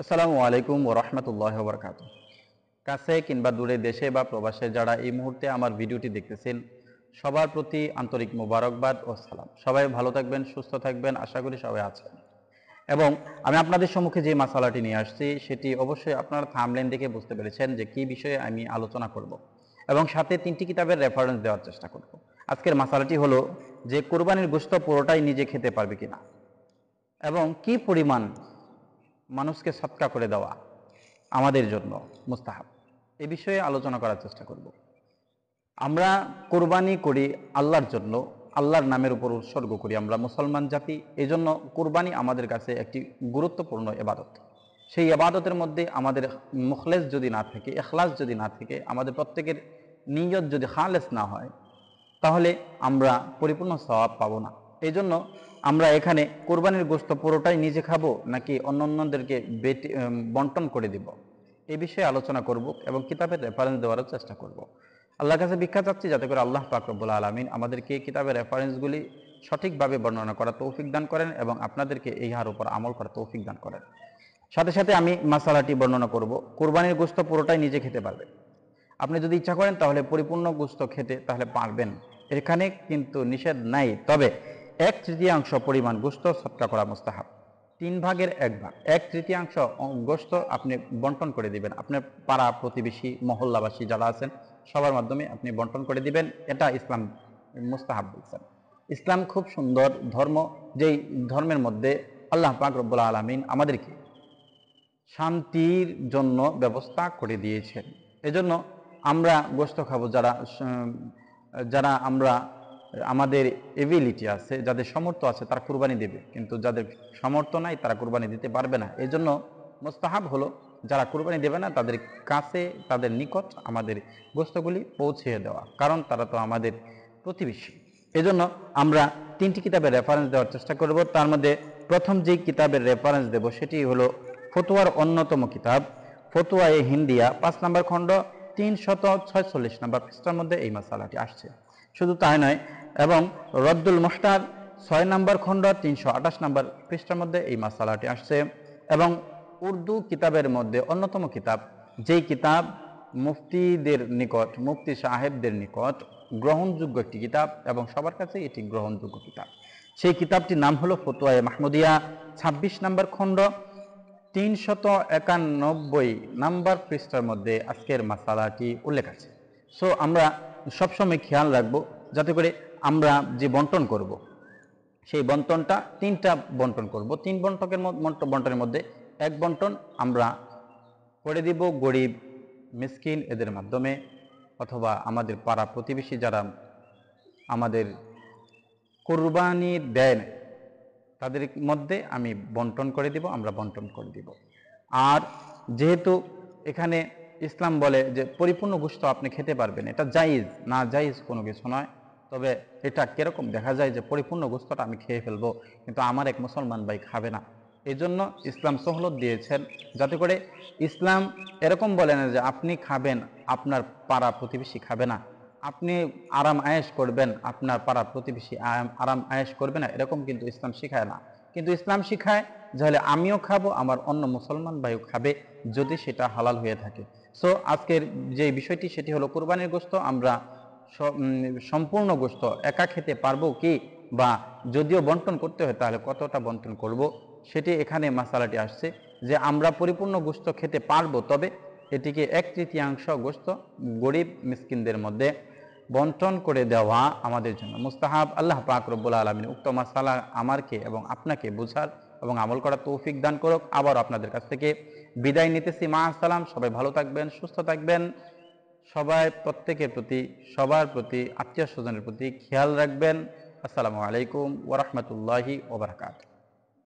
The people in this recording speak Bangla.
আসসালামু আলাইকুম ওয়া রাহমাতুল্লাহি ওয়া বারাকাতুহু। কাছে কিংবা দূরে, দেশে বা প্রবাসে যারা এই মুহূর্তে আমার ভিডিওটি দেখতেছেন, সবার প্রতি আন্তরিক মোবারকবাদ ও সালাম। সবাই ভালো থাকবেন, সুস্থ থাকবেন, আশা করি সবাই আছেন। এবং আমি আপনাদের সম্মুখে যে মাসালাটি নিয়ে আসছি সেটি অবশ্যই আপনারা থাম্বনেল দেখে বুঝতে পেরেছেন যে কি বিষয়ে আমি আলোচনা করব, এবং সাথে 3টি কিতাবের রেফারেন্স দেওয়ার চেষ্টা করব। আজকের মাসালাটি হলো যে কুরবানির গোশত পুরোটাই নিজে খেতে পারবে কিনা, এবং কি পরিমাণ মানুষকে সৎকা করে দেওয়া আমাদের জন্য মুস্তাহাব, এ বিষয়ে আলোচনা করার চেষ্টা করব। আমরা কোরবানি করি আল্লাহর জন্য, আল্লাহর নামের উপর উৎসর্গ করি আমরা মুসলমান জাতি। এই জন্য কোরবানি আমাদের কাছে একটি গুরুত্বপূর্ণ ইবাদত। সেই ইবাদতের মধ্যে আমাদের মুখলেস যদি না থাকে, ইখলাস যদি না থাকে, আমাদের প্রত্যেকের নিয়ত যদি খালেস না হয়, তাহলে আমরা পরিপূর্ণ সওয়াব পাবো না। এই জন্য আমরা এখানে কোরবানির গোশত পুরোটাই নিজে খাবো নাকি অন্যান্যদেরকে বন্টন করে দিব, এই বিষয়ে আলোচনা করব এবং কিতাবের রেফারেন্স দেওয়ারও চেষ্টা করব। আল্লাহর কাছে ভিক্ষা চাচ্ছি যাতে করে আল্লাহ পাক রব্বুল আলামিন আমাদেরকে কিতাবের রেফারেন্সগুলি সঠিকভাবে বর্ণনা করার তৌফিক দান করেন এবং আপনাদেরকে ইহার উপর আমল করার তৌফিক দান করেন। সাথে সাথে আমি মাসালাটি বর্ণনা করব। কোরবানির গোশত পুরোটাই নিজে খেতে পারবে। আপনি যদি ইচ্ছা করেন তাহলে পরিপূর্ণ গোশত খেতে তাহলে পারবেন, এখানে কিন্তু নিষেধ নাই। তবে 1/3 পরিমাণ গোশত সদকা করা মুস্তাহাব। 3/1 ভাগ, 1/3 গোশত আপনি বন্টন করে দিবেন। আপনার পাড়া প্রতিবেশী মহল্লাবাসী যারা আছেন সবার মাধ্যমে আপনি বন্টন করে দিবেন। এটা ইসলাম মুস্তাহাব বলছেন। ইসলাম খুব সুন্দর ধর্ম, যেই ধর্মের মধ্যে আল্লাহ পাক রব্বুল আলামিন আমাদেরকে শান্তির জন্য ব্যবস্থা করে দিয়েছেন। এজন্য আমরা গোশত খাবো যারা যারা আমরা আমাদের এবিলিটি আছে, যাদের সামর্থ্য আছে তারা কুরবানি দেবে, কিন্তু যাদের সামর্থ্য নাই তারা কুরবানি দিতে পারবে না। এই জন্য মোস্তাহাব হলো যারা কুরবানি দেবে না তাদের কাছে, তাদের নিকট আমাদের গোশতগুলি পৌঁছে দেওয়া, কারণ তারা তো আমাদের প্রতিবেশী। এজন্য আমরা 3টি কিতাবের রেফারেন্স দেওয়ার চেষ্টা করব। তার মধ্যে প্রথম যে কিতাবের রেফারেন্স দেব সেটি হলো ফতোয়ার অন্যতম কিতাব ফতোয়া-এ হিন্দিয়া 5 নম্বর খণ্ড 346 নম্বর পৃষ্ঠার মধ্যে এই মাসালাটি আসছে। শুধু তাই নয়, এবং রদ্দুল মুহতার 6 নম্বর খণ্ড 328 নম্বর পৃষ্ঠার মধ্যে এই মাসালাটি আসছে। এবং উর্দু কিতাবের মধ্যে অন্যতম কিতাব, যেই কিতাব মুফতিদের নিকট, মুফতি সাহেবদের নিকট গ্রহণযোগ্য একটি কিতাব এবং সবার কাছে এটি গ্রহণযোগ্য কিতাব, সেই কিতাবটির নাম হলো ফতোয়া-এ মাহমুদিয়া 26 নম্বর খণ্ড 391 নাম্বার পৃষ্ঠার মধ্যে আজকের মাসালাটি উল্লেখ আছে। সো আমরা সবসময় খেয়াল রাখবো যাতে করে আমরা যে বন্টন করব সেই বন্টনটা 3টা বন্টন করব। 3 বন্টনের মধ্যে 1 বন্টন আমরা করে দিব গরিব মিসকিন এদের মাধ্যমে, অথবা আমাদের পাড়া প্রতিবেশী যারা আমাদের কুরবানি দেন তাদের মধ্যে আমি বন্টন করে দিব, আমরা বন্টন করে দিব। আর যেহেতু এখানে ইসলাম বলে যে পরিপূর্ণ গোশত আপনি খেতে পারবেন, এটা জায়েজ, না জায়েজ কোনো কিছু নয়। তবে এটা কিরকম দেখা যায় যে পরিপূর্ণ গোশতটা আমি খেয়ে ফেলবো কিন্তু আমার এক মুসলমান ভাই খাবে না। এই জন্য ইসলাম সহলত দিয়েছেন যাতে করে ইসলাম এরকম বলে না যে আপনি খাবেন আপনার পাড়া প্রতিবেশী খাবে না, আপনি আরাম আয়েশ করবেন আপনার পাড়া প্রতিবেশী আরাম আয়েশ করবে না, এরকম কিন্তু ইসলাম শিখায় না। কিন্তু ইসলাম শিখায় যে আমিও খাবো, আমার অন্য মুসলমান ভাইও খাবে, যদি সেটা হালাল হয়ে থাকে। সো আজকের যে বিষয়টি সেটি হলো কুরবানির গোশত আমরা সম্পূর্ণ গোশত একা খেতে পারবো কি, বা যদিও বন্টন করতে হয় তাহলে কতটা বন্টন করব, সেটি এখানে মাসালাটি আসছে যে আমরা পরিপূর্ণ গোশত খেতে পারবো, তবে এটিকে 1/3 গোশত গরিব মিসকিনদের মধ্যে বন্টন করে দেওয়া আমাদের জন্য মুস্তাহাব। আল্লাহ পাক রব্বুল আলামিন উক্ত মাসালা আমাকে এবং আপনাকে বুঝার এবং আমল করার তৌফিক দান করুক। আবার আপনাদের কাছ থেকে বিদায় নিতেছি। মা আসসালাম। সবাই ভালো থাকবেন, সুস্থ থাকবেন। সবাই প্রত্যেকের প্রতি, সবার প্রতি, আত্মীয় স্বজনের প্রতি খেয়াল রাখবেন। আসসালামু আলাইকুম ওয়া রাহমাতুল্লাহি ওয়া বারাকাতুহু।